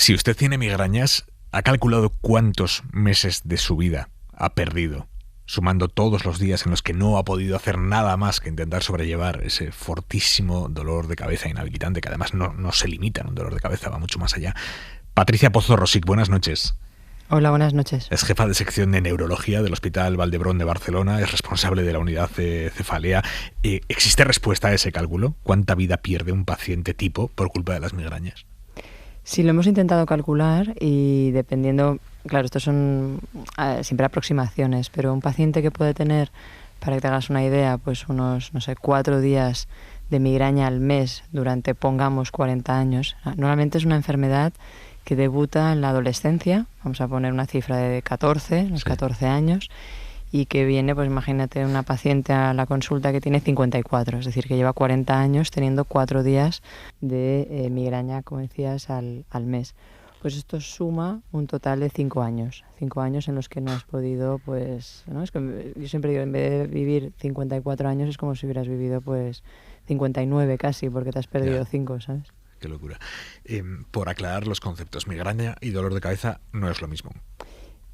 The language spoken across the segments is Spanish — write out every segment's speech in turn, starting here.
Si usted tiene migrañas, ¿ha calculado cuántos meses de su vida ha perdido, sumando todos los días en los que no ha podido hacer nada más que intentar sobrellevar ese fortísimo dolor de cabeza inhabilitante, que además no se limita en un dolor de cabeza, va mucho más allá? Patricia Pozo Rosic, buenas noches. Hola, buenas noches. Es jefa de sección de neurología del Hospital Valdebrón de Barcelona, es responsable de la unidad de cefalea. ¿Existe respuesta a ese cálculo? ¿Cuánta vida pierde un paciente tipo por culpa de las migrañas? Sí, lo hemos intentado calcular y dependiendo, claro, estos son siempre aproximaciones, pero un paciente que puede tener, para que te hagas una idea, pues unos, 4 días de migraña al mes durante, pongamos, 40 años. Normalmente es una enfermedad que debuta en la adolescencia, vamos a poner una cifra de 14 años, y que viene, pues imagínate una paciente a la consulta que tiene 54, es decir, que lleva 40 años teniendo 4 días de migraña, como decías, al mes. Pues esto suma un total de 5 años. 5 años en los que no has podido, pues, ¿no? Es que yo siempre digo, en vez de vivir 54 años es como si hubieras vivido, pues, 59 casi, porque te has perdido 5, ¿sabes? Qué locura. Por aclarar los conceptos, migraña y dolor de cabeza no es lo mismo.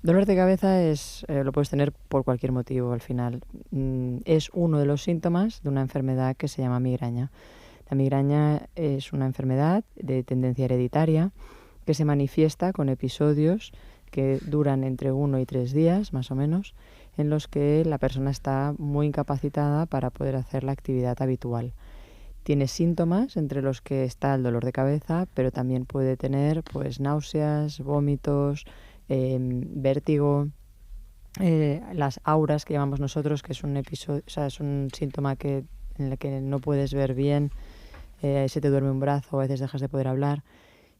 Dolor de cabeza lo puedes tener por cualquier motivo al final. Es uno de los síntomas de una enfermedad que se llama migraña. La migraña es una enfermedad de tendencia hereditaria que se manifiesta con episodios que duran entre 1 y 3 días, más o menos, en los que la persona está muy incapacitada para poder hacer la actividad habitual. Tiene síntomas entre los que está el dolor de cabeza, pero también puede tener, pues, náuseas, vómitos, vértigo, las auras que llamamos nosotros, que es un episodio, o sea, es un síntoma en el que no puedes ver bien, se te duerme un brazo, a veces dejas de poder hablar.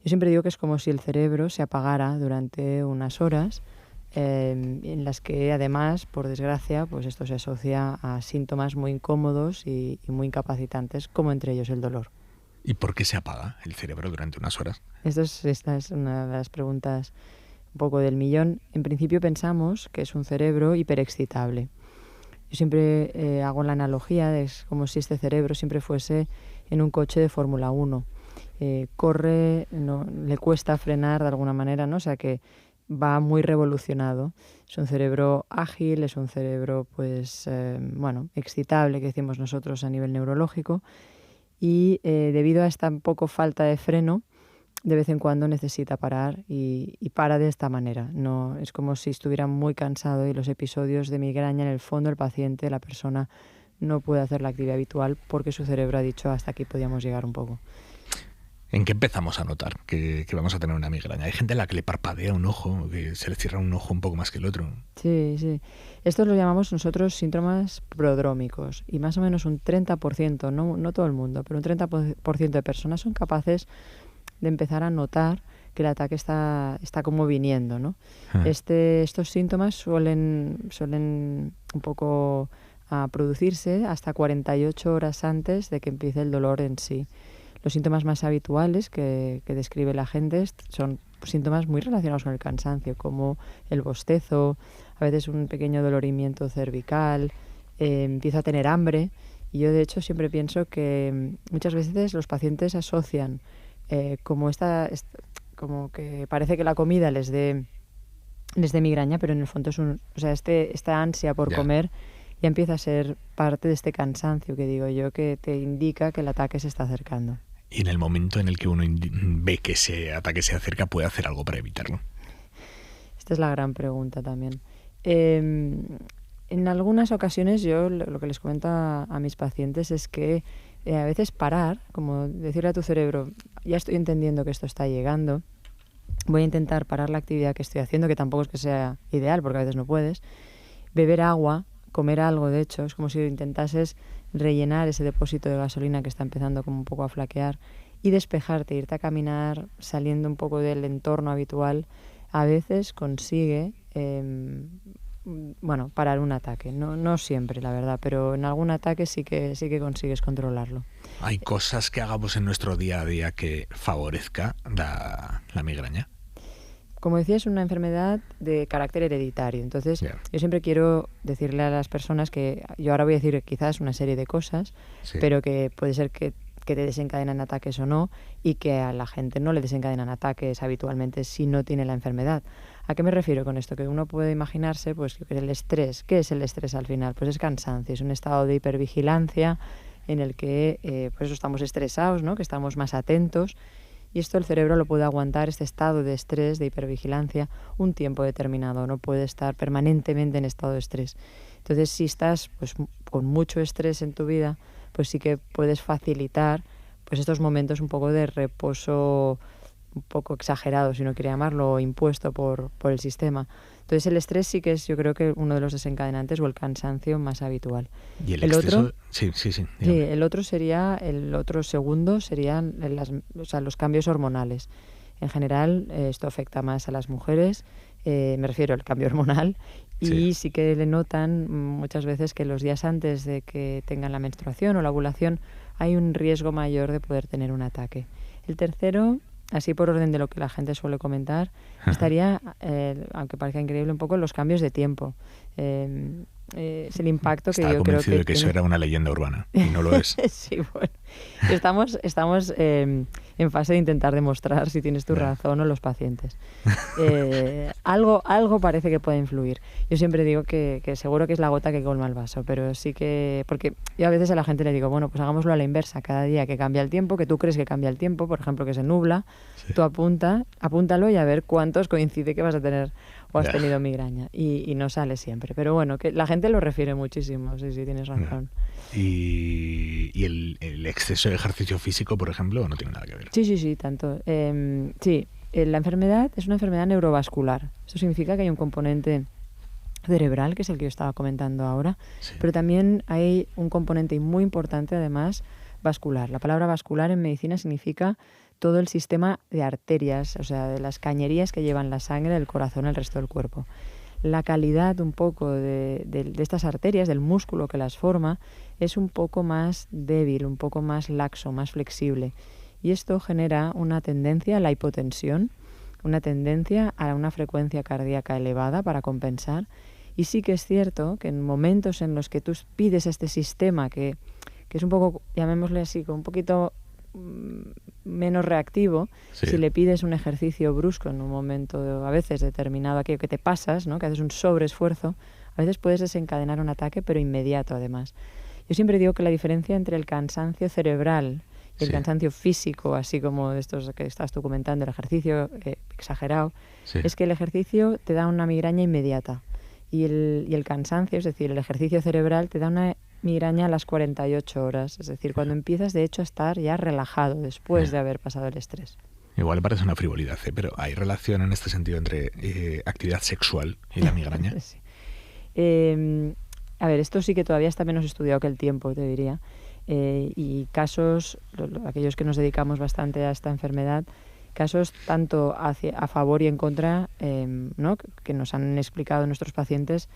Yo siempre digo que es como si el cerebro se apagara durante unas horas, en las que además, por desgracia, pues esto se asocia a síntomas muy incómodos y muy incapacitantes, como entre ellos el dolor. ¿Y por qué se apaga el cerebro durante unas horas? Esta es una de las preguntas un poco del millón. En principio pensamos que es un cerebro hiperexcitable. Yo siempre hago la analogía de es como si este cerebro siempre fuese en un coche de Fórmula 1. Corre, no, le cuesta frenar de alguna manera, ¿no? O sea que va muy revolucionado. Es un cerebro ágil, es un cerebro, pues, excitable, que decimos nosotros a nivel neurológico. Y debido a esta poco falta de freno, de vez en cuando necesita parar y para de esta manera. No, es como si estuviera muy cansado y los episodios de migraña, en el fondo, el paciente, la persona, no puede hacer la actividad habitual porque su cerebro ha dicho hasta aquí podíamos llegar un poco. ¿En qué empezamos a notar que vamos a tener una migraña? Hay gente a la que le parpadea un ojo, que se le cierra un ojo un poco más que el otro. Sí. Estos lo llamamos nosotros síntomas prodrómicos y más o menos un 30%, no todo el mundo, pero un 30% de personas son capaces de empezar a notar que el ataque está como viniendo, ¿no? Estos síntomas suelen un poco a producirse hasta 48 horas antes de que empiece el dolor en sí. Los síntomas más habituales que describe la gente son síntomas muy relacionados con el cansancio, como el bostezo, a veces un pequeño dolorimiento cervical, empieza a tener hambre. Y yo, de hecho, siempre pienso que muchas veces los pacientes asocian como que parece que la comida les dé migraña, pero en el fondo es esta ansia por comer ya empieza a ser parte de este cansancio que digo yo, que te indica que el ataque se está acercando. Y en el momento en el que uno ve que ese ataque se acerca, ¿puede hacer algo para evitarlo? Esta es la gran pregunta también. En algunas ocasiones yo lo que les comento a mis pacientes es que a veces parar, como decirle a tu cerebro, ya estoy entendiendo que esto está llegando, voy a intentar parar la actividad que estoy haciendo, que tampoco es que sea ideal porque a veces no puedes, beber agua, comer algo. De hecho, es como si intentases rellenar ese depósito de gasolina que está empezando como un poco a flaquear y despejarte, irte a caminar, saliendo un poco del entorno habitual. A veces consigue parar un ataque. No siempre, la verdad, pero en algún ataque sí que consigues controlarlo. ¿Hay cosas que hagamos en nuestro día a día que favorezca la migraña? Como decía, es una enfermedad de carácter hereditario. Entonces, yo siempre quiero decirle a las personas que yo ahora voy a decir quizás una serie de cosas, pero que puede ser que que te desencadenan ataques o no, y que a la gente no le desencadenan ataques habitualmente si no tiene la enfermedad. ¿A qué me refiero con esto? Que uno puede imaginarse pues, que el estrés. ¿Qué es el estrés al final? Pues es cansancio, es un estado de hipervigilancia en el que por eso estamos estresados, ¿no? Que estamos más atentos. Y esto el cerebro lo puede aguantar, este estado de estrés, de hipervigilancia, un tiempo determinado. No puede estar permanentemente en estado de estrés. Entonces, si estás pues, con mucho estrés en tu vida, pues sí que puedes facilitar pues, estos momentos un poco de reposo un poco exagerado, si no quiere llamarlo, o impuesto por el sistema. Entonces el estrés sí que es, yo creo que uno de los desencadenantes o el cansancio más habitual. ¿Y el exceso? Otro, sí, el otro segundo serían los cambios hormonales. En general, esto afecta más a las mujeres, me refiero al cambio hormonal, y sí que le notan muchas veces que los días antes de que tengan la menstruación o la ovulación hay un riesgo mayor de poder tener un ataque. El tercero, así por orden de lo que la gente suele comentar, estaría, aunque parezca increíble un poco, los cambios de tiempo. Es el impacto que yo creo que... Estaba convencido de que eso era una leyenda urbana, y no lo es. Sí, bueno. Estamos en fase de intentar demostrar si tienes tu razón o los pacientes. Algo parece que puede influir. Yo siempre digo que seguro que es la gota que colma el vaso, pero sí que... Porque yo a veces a la gente le digo, bueno, pues hagámoslo a la inversa. Cada día que cambia el tiempo, que tú crees que cambia el tiempo, por ejemplo, que se nubla, tú apúntalo y a ver cuántos coincide que vas a tener o has tenido migraña. Y no sale siempre. Pero bueno, que la gente lo refiere muchísimo, sí, tienes razón. ¿Y el exceso de ejercicio físico, por ejemplo, no tiene nada que ver? Sí, tanto. La enfermedad es una enfermedad neurovascular. Eso significa que hay un componente cerebral, que es el que yo estaba comentando ahora, pero también hay un componente muy importante, además, vascular. La palabra vascular en medicina significa todo el sistema de arterias, o sea, de las cañerías que llevan la sangre del corazón al resto del cuerpo. La calidad un poco de estas arterias, del músculo que las forma, es un poco más débil, un poco más laxo, más flexible. Y esto genera una tendencia a la hipotensión, una tendencia a una frecuencia cardíaca elevada para compensar. Y sí que es cierto que en momentos en los que tú pides este sistema, que es un poco, llamémosle así, un poquito menos reactivo, si le pides un ejercicio brusco en un momento a veces determinado, aquello que te pasas, ¿no? Que haces un sobreesfuerzo, a veces puedes desencadenar un ataque, pero inmediato además. Yo siempre digo que la diferencia entre el cansancio cerebral y el cansancio físico, así como estos que estás tú comentando, el ejercicio exagerado, es que el ejercicio te da una migraña inmediata y el cansancio, es decir, el ejercicio cerebral te da una migraña a las 48 horas, es decir, cuando empiezas de hecho a estar ya relajado después de haber pasado el estrés. Igual parece una frivolidad, pero ¿hay relación en este sentido entre actividad sexual y la migraña? A ver, esto sí que todavía está menos estudiado que el tiempo, te diría. Y casos, aquellos que nos dedicamos bastante a esta enfermedad, casos tanto a favor y en contra, ¿no? que nos han explicado nuestros pacientes,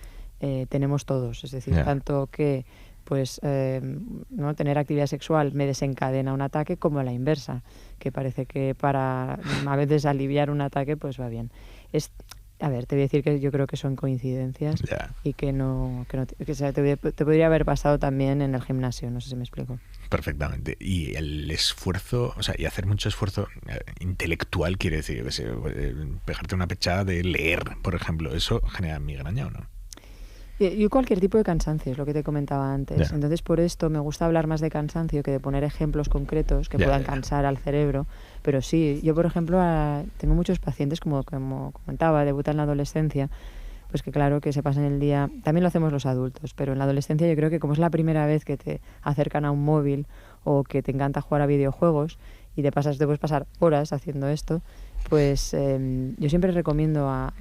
tenemos todos. Es decir, tanto que pues no tener actividad sexual me desencadena un ataque, como a la inversa, que parece que para a veces aliviar un ataque pues va bien. A ver, te voy a decir que yo creo que son coincidencias y que te podría haber pasado también en el gimnasio, no sé si me explico. Perfectamente. Y el esfuerzo, o sea, y hacer mucho esfuerzo intelectual, quiere decir, yo qué sé, pegarte una pechada de leer, por ejemplo, ¿eso genera migraña o no? Yo cualquier tipo de cansancio, es lo que te comentaba antes. Entonces, por esto me gusta hablar más de cansancio que de poner ejemplos concretos que puedan cansar al cerebro. Pero sí, yo, por ejemplo, tengo muchos pacientes, como comentaba, debutan en la adolescencia, pues que claro, que se pasan el día... También lo hacemos los adultos, pero en la adolescencia yo creo que como es la primera vez que te acercan a un móvil o que te encanta jugar a videojuegos y te puedes pasar horas haciendo esto, pues yo siempre recomiendo a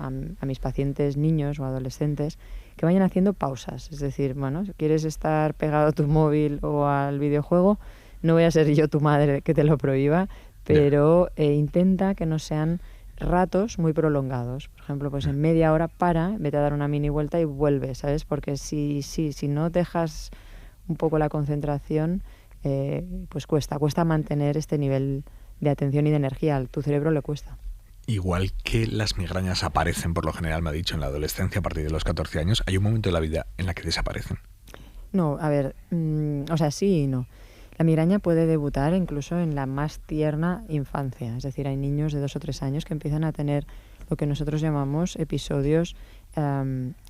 mis pacientes niños o adolescentes que vayan haciendo pausas. Es decir, bueno, si quieres estar pegado a tu móvil o al videojuego, no voy a ser yo tu madre que te lo prohíba, pero intenta que no sean ratos muy prolongados. Por ejemplo, pues en media hora vete a dar una mini vuelta y vuelve, ¿sabes? Porque si no dejas un poco la concentración, pues cuesta mantener este nivel de atención y de energía. A tu cerebro le cuesta. Igual que las migrañas aparecen, por lo general, me ha dicho, en la adolescencia a partir de los 14 años, hay un momento de la vida en la que desaparecen. No, a ver, o sea, sí y no. La migraña puede debutar incluso en la más tierna infancia, es decir, hay niños de 2 o 3 años que empiezan a tener lo que nosotros llamamos episodios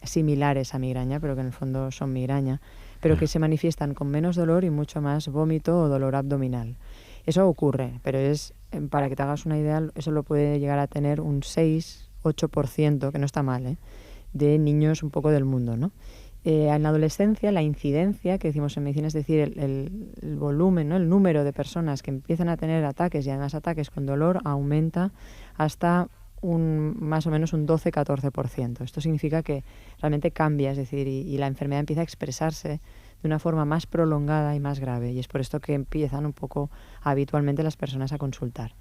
similares a migraña, pero que en el fondo son migraña, pero que se manifiestan con menos dolor y mucho más vómito o dolor abdominal. Eso ocurre, pero para que te hagas una idea, eso lo puede llegar a tener un 6-8%, que no está mal, de niños un poco del mundo, ¿no? En la adolescencia, la incidencia, que decimos en medicina, es decir, el volumen, ¿no? El número de personas que empiezan a tener ataques y además ataques con dolor aumenta hasta más o menos un 12-14%. Esto significa que realmente cambia, es decir, y la enfermedad empieza a expresarse de una forma más prolongada y más grave. Y es por esto que empiezan un poco habitualmente las personas a consultar.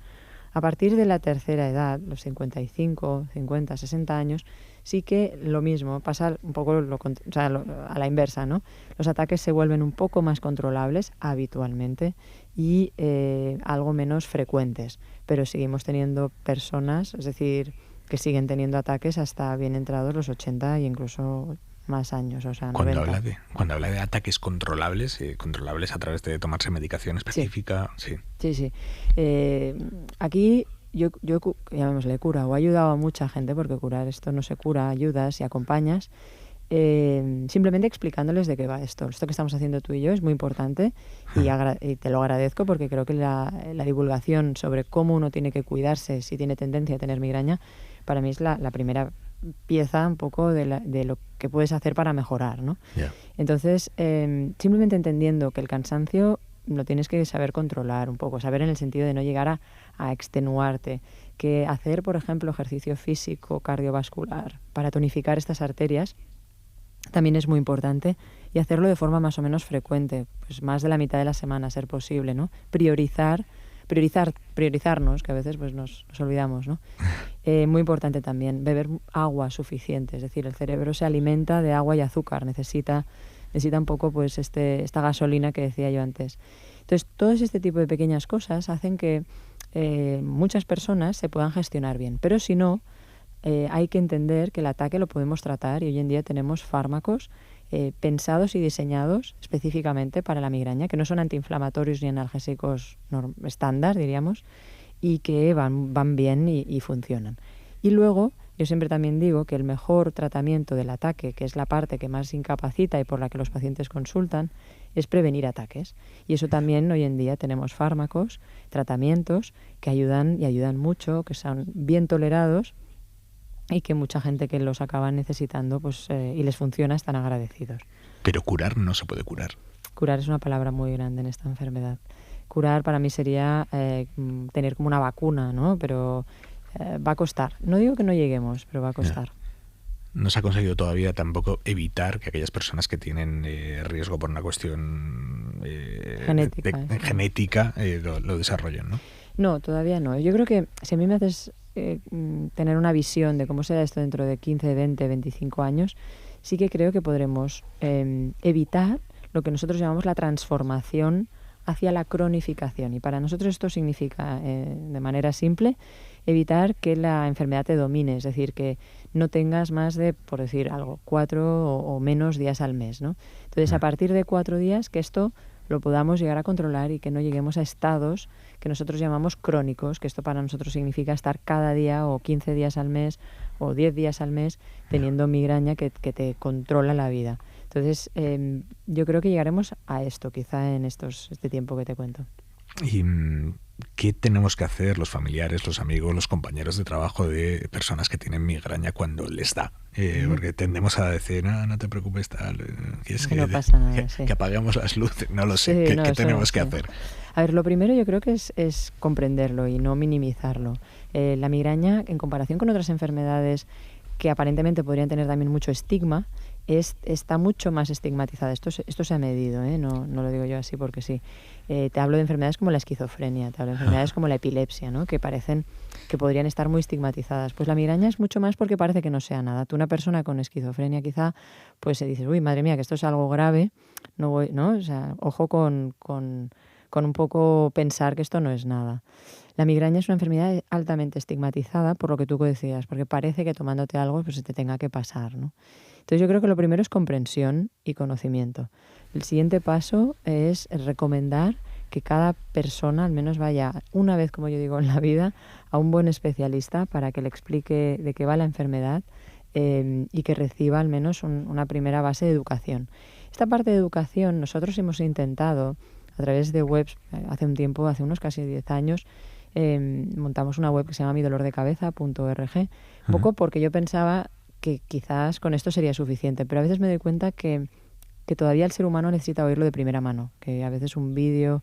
A partir de la tercera edad, los 55, 50, 60 años, sí que lo mismo, pasa un poco a la inversa, ¿no? Los ataques se vuelven un poco más controlables habitualmente y algo menos frecuentes, pero seguimos teniendo personas, es decir, que siguen teniendo ataques hasta bien entrados los 80 y incluso más años, o sea, 90. Cuando habla de ataques controlables, controlables a través de tomarse medicación específica, sí. Sí. Aquí yo llamémosle cura, o he ayudado a mucha gente, porque curar esto no se cura, ayudas y acompañas, simplemente explicándoles de qué va esto. Esto que estamos haciendo tú y yo es muy importante y te lo agradezco, porque creo que la divulgación sobre cómo uno tiene que cuidarse si tiene tendencia a tener migraña, para mí es la primera pieza un poco de lo que puedes hacer para mejorar, ¿no? Yeah. Entonces, simplemente entendiendo que el cansancio lo tienes que saber controlar un poco, saber en el sentido de no llegar a extenuarte, que hacer, por ejemplo, ejercicio físico cardiovascular para tonificar estas arterias también es muy importante, y hacerlo de forma más o menos frecuente, pues más de la mitad de la semana, a ser posible, ¿no? Priorizarnos, que a veces pues nos olvidamos, ¿no? Muy importante también beber agua suficiente, es decir, el cerebro se alimenta de agua y azúcar, necesita un poco pues esta gasolina que decía yo antes. Entonces, todo este tipo de pequeñas cosas hacen que muchas personas se puedan gestionar bien, pero si no, hay que entender que el ataque lo podemos tratar, y hoy en día tenemos fármacos pensados y diseñados específicamente para la migraña, que no son antiinflamatorios ni analgésicos estándar, diríamos, y que van bien y funcionan. Y luego, yo siempre también digo que el mejor tratamiento del ataque, que es la parte que más incapacita y por la que los pacientes consultan, es prevenir ataques. Y eso también hoy en día tenemos fármacos, tratamientos que ayudan y ayudan mucho, que son bien tolerados y que mucha gente que los acaba necesitando pues y les funciona están agradecidos. Pero curar no se puede curar. Curar es una palabra muy grande en esta enfermedad. Curar para mí sería tener como una vacuna, ¿no? Pero va a costar. No digo que no lleguemos, pero va a costar. No se ha conseguido todavía tampoco evitar que aquellas personas que tienen riesgo por una cuestión genética lo desarrollen, ¿no? No, todavía no. Yo creo que si a mí me haces tener una visión de cómo será esto dentro de 15, 20, 25 años, sí que creo que podremos evitar lo que nosotros llamamos la transformación hacia la cronificación. Y para nosotros esto significa, de manera simple, evitar que la enfermedad te domine, es decir, que no tengas más de, por decir algo, 4 o menos días al mes, ¿no? Entonces, a partir de 4 días, que esto lo podamos llegar a controlar y que no lleguemos a estados que nosotros llamamos crónicos, que esto para nosotros significa estar cada día o 15 días al mes o 10 días al mes teniendo migraña que te controla la vida. Entonces, yo creo que llegaremos a esto, quizá en este tiempo que te cuento. ¿Y qué tenemos que hacer los familiares, los amigos, los compañeros de trabajo de personas que tienen migraña cuando les da? Porque tendemos a decir, no te preocupes, tal, que no pasa nada, que apaguemos las luces, no lo sé, sí, ¿qué tenemos que hacer? A ver, lo primero yo creo que es comprenderlo y no minimizarlo. La migraña, en comparación con otras enfermedades que aparentemente podrían tener también mucho estigma, está mucho más estigmatizada. Esto se ha medido, no lo digo yo así porque sí. Te hablo de enfermedades como la esquizofrenia, te hablo de enfermedades como la epilepsia, ¿no? Que parecen que podrían estar muy estigmatizadas. Pues la migraña es mucho más porque parece que no sea nada. Tú, una persona con esquizofrenia, quizá, pues se dices, uy, madre mía, que esto es algo grave, ¿no? O sea, ojo con un poco pensar que esto no es nada. La migraña es una enfermedad altamente estigmatizada por lo que tú decías, porque parece que tomándote algo pues se te tenga que pasar, ¿no? Entonces yo creo que lo primero es comprensión y conocimiento. El siguiente paso es recomendar que cada persona al menos vaya una vez, como yo digo, en la vida, a un buen especialista para que le explique de qué va la enfermedad y que reciba al menos una primera base de educación. Esta parte de educación nosotros hemos intentado a través de webs, hace un tiempo, hace unos casi 10 años, montamos una web que se llama midolordecabeza.org, un poco porque yo pensaba que quizás con esto sería suficiente, pero a veces me doy cuenta que todavía el ser humano necesita oírlo de primera mano, que a veces un vídeo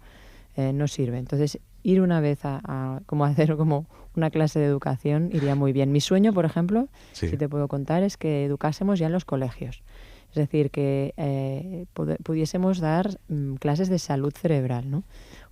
no sirve. Entonces, ir una vez a como hacer como una clase de educación iría muy bien. Mi sueño, por ejemplo, Sí. si te puedo contar, es que educásemos ya en los colegios. Es decir, que pudiésemos dar clases de salud cerebral, ¿no?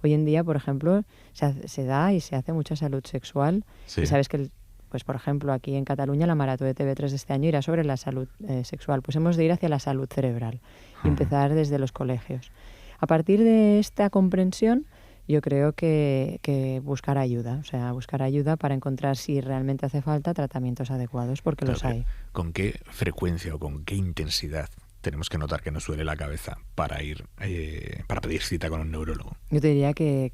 Hoy en día, por ejemplo, se da y se hace mucha salud sexual. Sí. Y sabes que, pues por ejemplo, aquí en Cataluña la maratón de TV3 de este año irá sobre la salud sexual. Pues hemos de ir hacia la salud cerebral y empezar desde los colegios. A partir de esta comprensión, yo creo que buscar ayuda, o sea, buscar ayuda para encontrar si realmente hace falta tratamientos adecuados, porque Claro, los hay. ¿con qué frecuencia o con qué intensidad tenemos que notar que nos duele la cabeza para ir para pedir cita con un neurólogo? Yo te diría que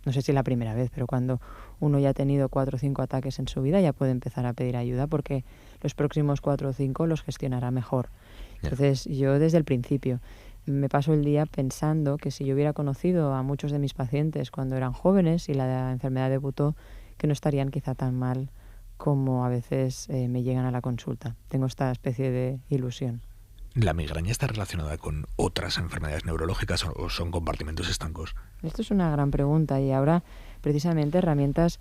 no sé si la primera vez, pero cuando uno ya ha tenido 4 o 5 ataques en su vida ya puede empezar a pedir ayuda, porque los próximos 4 o 5 los gestionará mejor. Entonces, yo desde el principio me paso el día pensando que si yo hubiera conocido a muchos de mis pacientes cuando eran jóvenes y la enfermedad debutó, que no estarían quizá tan mal como a veces me llegan a la consulta. Tengo esta especie de ilusión. ¿La migraña está relacionada con otras enfermedades neurológicas o son compartimentos estancos? Esto es una gran pregunta y ahora precisamente herramientas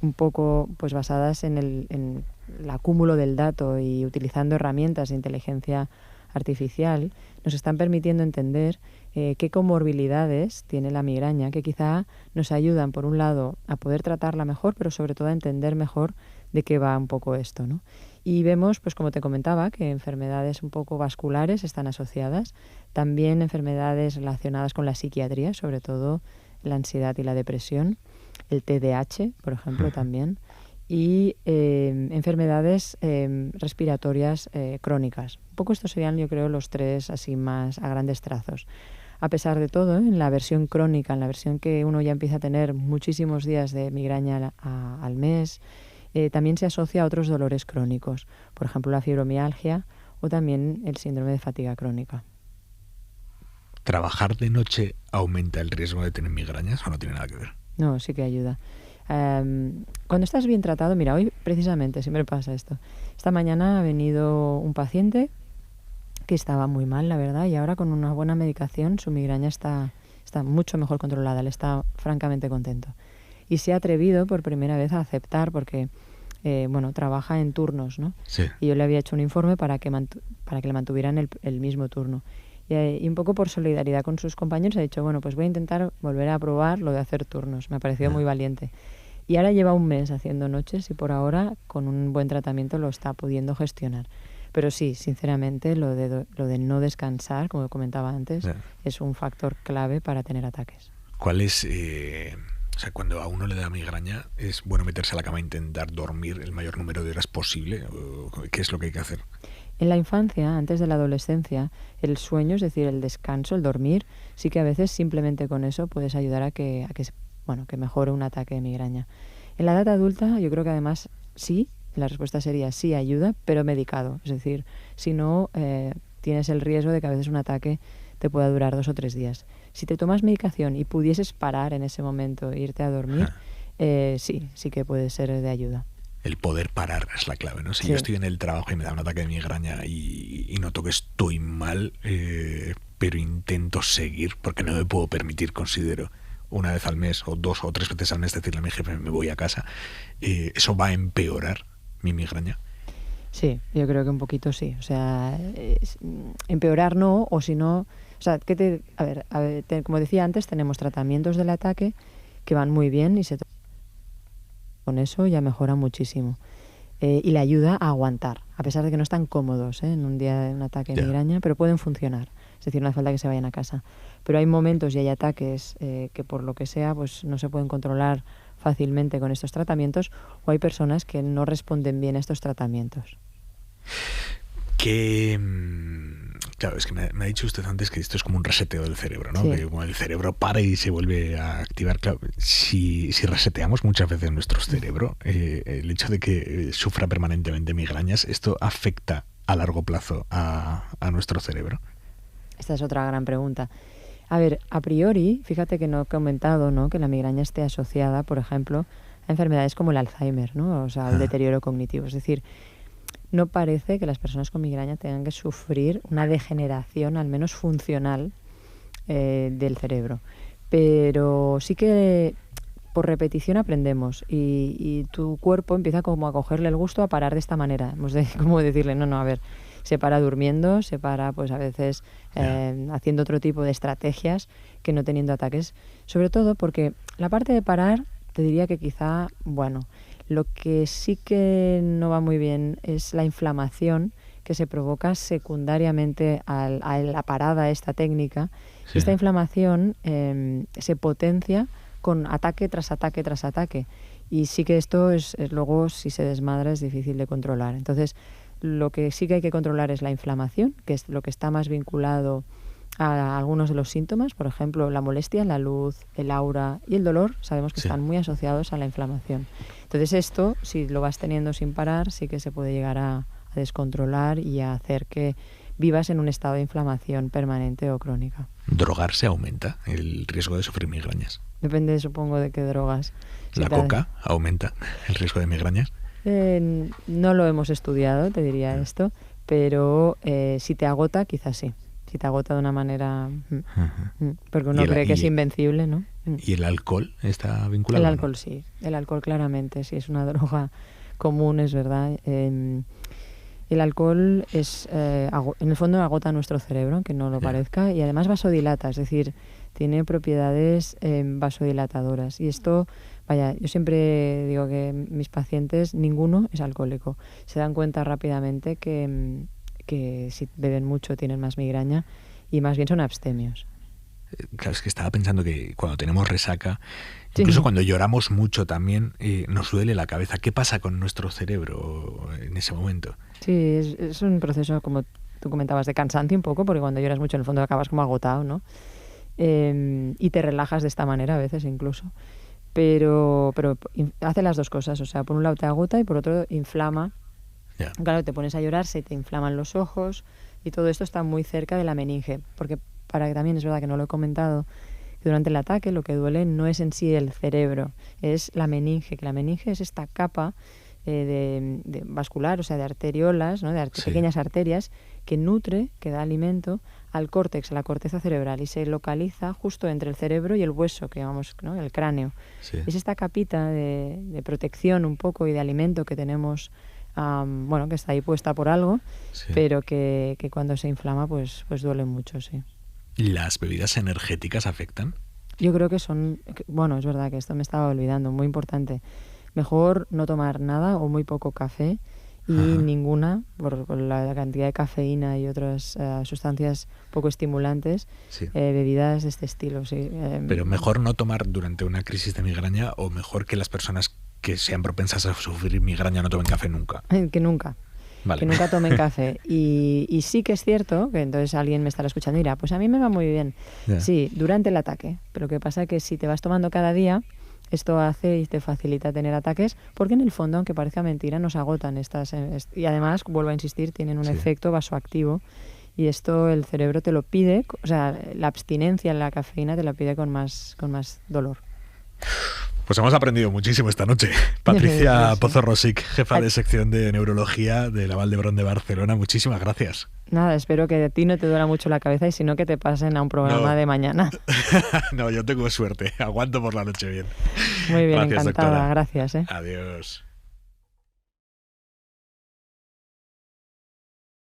un poco pues basadas en el acúmulo del dato y utilizando herramientas de inteligencia artificial nos están permitiendo entender qué comorbilidades tiene la migraña, que quizá nos ayudan, por un lado, a poder tratarla mejor, pero sobre todo a entender mejor de qué va un poco esto, ¿no? Y vemos, pues como te comentaba, que enfermedades un poco vasculares están asociadas, también enfermedades relacionadas con la psiquiatría, sobre todo la ansiedad y la depresión, el TDAH, por ejemplo, también, y enfermedades respiratorias crónicas. Un poco estos serían, yo creo, los 3 así más a grandes trazos. A pesar de todo, en la versión crónica, en la versión que uno ya empieza a tener muchísimos días de migraña al mes, también se asocia a otros dolores crónicos, por ejemplo la fibromialgia o también el síndrome de fatiga crónica. ¿Trabajar de noche aumenta el riesgo de tener migrañas o no tiene nada que ver? No, sí que ayuda. Cuando estás bien tratado, mira, hoy precisamente siempre pasa esto. Esta mañana ha venido un paciente que estaba muy mal, la verdad, y ahora con una buena medicación su migraña está mucho mejor controlada, él está francamente contento. Y se ha atrevido por primera vez a aceptar, porque trabaja en turnos, ¿no? Sí. Y yo le había hecho un informe para que le mantuvieran el mismo turno. Y un poco por solidaridad con sus compañeros ha dicho, bueno, pues voy a intentar volver a probar lo de hacer turnos. Me ha parecido muy valiente. Y ahora lleva un mes haciendo noches y por ahora con un buen tratamiento lo está pudiendo gestionar. Pero sí, sinceramente, lo de no descansar, como comentaba antes, es un factor clave para tener ataques. ¿Cuál es, cuando a uno le da migraña, es bueno meterse a la cama e intentar dormir el mayor número de horas posible? ¿Qué es lo que hay que hacer? En la infancia, antes de la adolescencia, el sueño, es decir, el descanso, el dormir, sí que a veces simplemente con eso puedes ayudar a que mejore un ataque de migraña. En la edad adulta, yo creo que además sí, la respuesta sería sí, ayuda, pero medicado. Es decir, si no, tienes el riesgo de que a veces un ataque te pueda durar 2 o 3 días. Si te tomas medicación y pudieses parar en ese momento e irte a dormir, sí que puede ser de ayuda. El poder parar es la clave, ¿no? Si Sí. yo estoy en el trabajo y me da un ataque de migraña y noto que estoy mal, pero intento seguir porque no me puedo permitir, considero, una vez al mes o 2 o 3 veces al mes decirle a mi jefe me voy a casa, ¿eso va a empeorar mi migraña? Sí, yo creo que un poquito sí. O sea, empeorar no, o si no... O sea, como decía antes, tenemos tratamientos del ataque que van muy bien y con eso ya mejora muchísimo. Y le ayuda a aguantar, a pesar de que no están cómodos en un día de un ataque de migraña, pero pueden funcionar. Es decir, no hace falta que se vayan a casa. Pero hay momentos y hay ataques que por lo que sea pues no se pueden controlar fácilmente con estos tratamientos, o hay personas que no responden bien a estos tratamientos. ¿Qué Claro, es que me ha dicho usted antes que esto es como un reseteo del cerebro, ¿no? Sí. Que como el cerebro para y se vuelve a activar. Claro, si reseteamos muchas veces nuestro cerebro, el hecho de que sufra permanentemente migrañas, ¿esto afecta a largo plazo a nuestro cerebro? Esta es otra gran pregunta. A ver, a priori, fíjate que no he comentado, ¿no?, que la migraña esté asociada, por ejemplo, a enfermedades como el Alzheimer, ¿no? O sea, el deterioro cognitivo. Es decir, no parece que las personas con migraña tengan que sufrir una degeneración, al menos funcional, del cerebro. Pero sí que por repetición aprendemos y tu cuerpo empieza como a cogerle el gusto a parar de esta manera. Hemos de como decirle, no, a ver, se para durmiendo, se para pues a veces haciendo otro tipo de estrategias que no teniendo ataques. Sobre todo porque la parte de parar, te diría que quizá, bueno, lo que sí que no va muy bien es la inflamación que se provoca secundariamente a la parada esta técnica. Sí. Esta inflamación se potencia con ataque tras ataque tras ataque. Y sí que esto es luego, si se desmadra, es difícil de controlar. Entonces, lo que sí que hay que controlar es la inflamación, que es lo que está más vinculado a algunos de los síntomas, por ejemplo, la molestia, la luz, el aura y el dolor, sabemos que están muy asociados a la inflamación. Entonces esto, si lo vas teniendo sin parar, sí que se puede llegar a descontrolar y a hacer que vivas en un estado de inflamación permanente o crónica. ¿Drogarse aumenta el riesgo de sufrir migrañas? Depende, supongo, de qué drogas. ¿La coca aumenta el riesgo de migrañas? No lo hemos estudiado, te diría esto, pero si te agota, quizás sí. Si te agota de una manera... porque uno cree que es invencible, ¿no? ¿Y el alcohol está vinculado? El alcohol, sí. El alcohol claramente, sí, es una droga común, es verdad. El alcohol es, en el fondo agota nuestro cerebro, aunque no lo parezca, y además vasodilata, es decir, tiene propiedades vasodilatadoras. Y esto, vaya, yo siempre digo que mis pacientes, ninguno es alcohólico. Se dan cuenta rápidamente que si beben mucho tienen más migraña y más bien son abstemios. Claro, es que estaba pensando que cuando tenemos resaca, incluso cuando lloramos mucho también, nos duele la cabeza. ¿Qué pasa con nuestro cerebro en ese momento? Sí, es un proceso, como tú comentabas, de cansancio un poco, porque cuando lloras mucho en el fondo acabas como agotado, ¿no? Y te relajas de esta manera a veces incluso. Pero hace las dos cosas, o sea, por un lado te agota y por otro inflama. Claro, te pones a llorar, se te inflaman los ojos y todo esto está muy cerca de la meninge, porque también es verdad que no lo he comentado, que durante el ataque lo que duele no es en sí el cerebro, es la meninge, que la meninge es esta capa de vascular, o sea, de arteriolas, ¿no? Pequeñas arterias que nutre, que da alimento al córtex, a la corteza cerebral, y se localiza justo entre el cerebro y el hueso, que llamamos, ¿no?, el cráneo. Sí. Es esta capita de protección un poco y de alimento que tenemos, que está ahí puesta por algo, pero que cuando se inflama pues duele mucho, sí. ¿Las bebidas energéticas afectan? Yo creo que son, es verdad que esto me estaba olvidando, muy importante. Mejor no tomar nada o muy poco café y ninguna, por la cantidad de cafeína y otras sustancias poco estimulantes, bebidas de este estilo. Sí. Pero mejor no tomar durante una crisis de migraña, o mejor que las personas que sean propensas a sufrir migraña no tomen café nunca. Que nunca. Vale. Que nunca tomen café. Y sí que es cierto que entonces alguien me estará escuchando y dirá, pues a mí me va muy bien. Sí, durante el ataque. Pero lo que pasa es que si te vas tomando cada día, esto hace y te facilita tener ataques, porque en el fondo, aunque parezca mentira, nos agotan estas. Y además, vuelvo a insistir, tienen un efecto vasoactivo. Y esto el cerebro te lo pide, o sea, la abstinencia en la cafeína te la pide con más dolor. Pues hemos aprendido muchísimo esta noche. Patricia Pozo Rosic, jefa de sección de neurología de la Vall d'Hebron de Barcelona. Muchísimas gracias. Nada, espero que a ti no te duela mucho la cabeza y si no, que te pasen a un programa de mañana. No, yo tengo suerte. Aguanto por la noche bien. Muy bien, gracias, encantada. Doctora. Gracias. Adiós.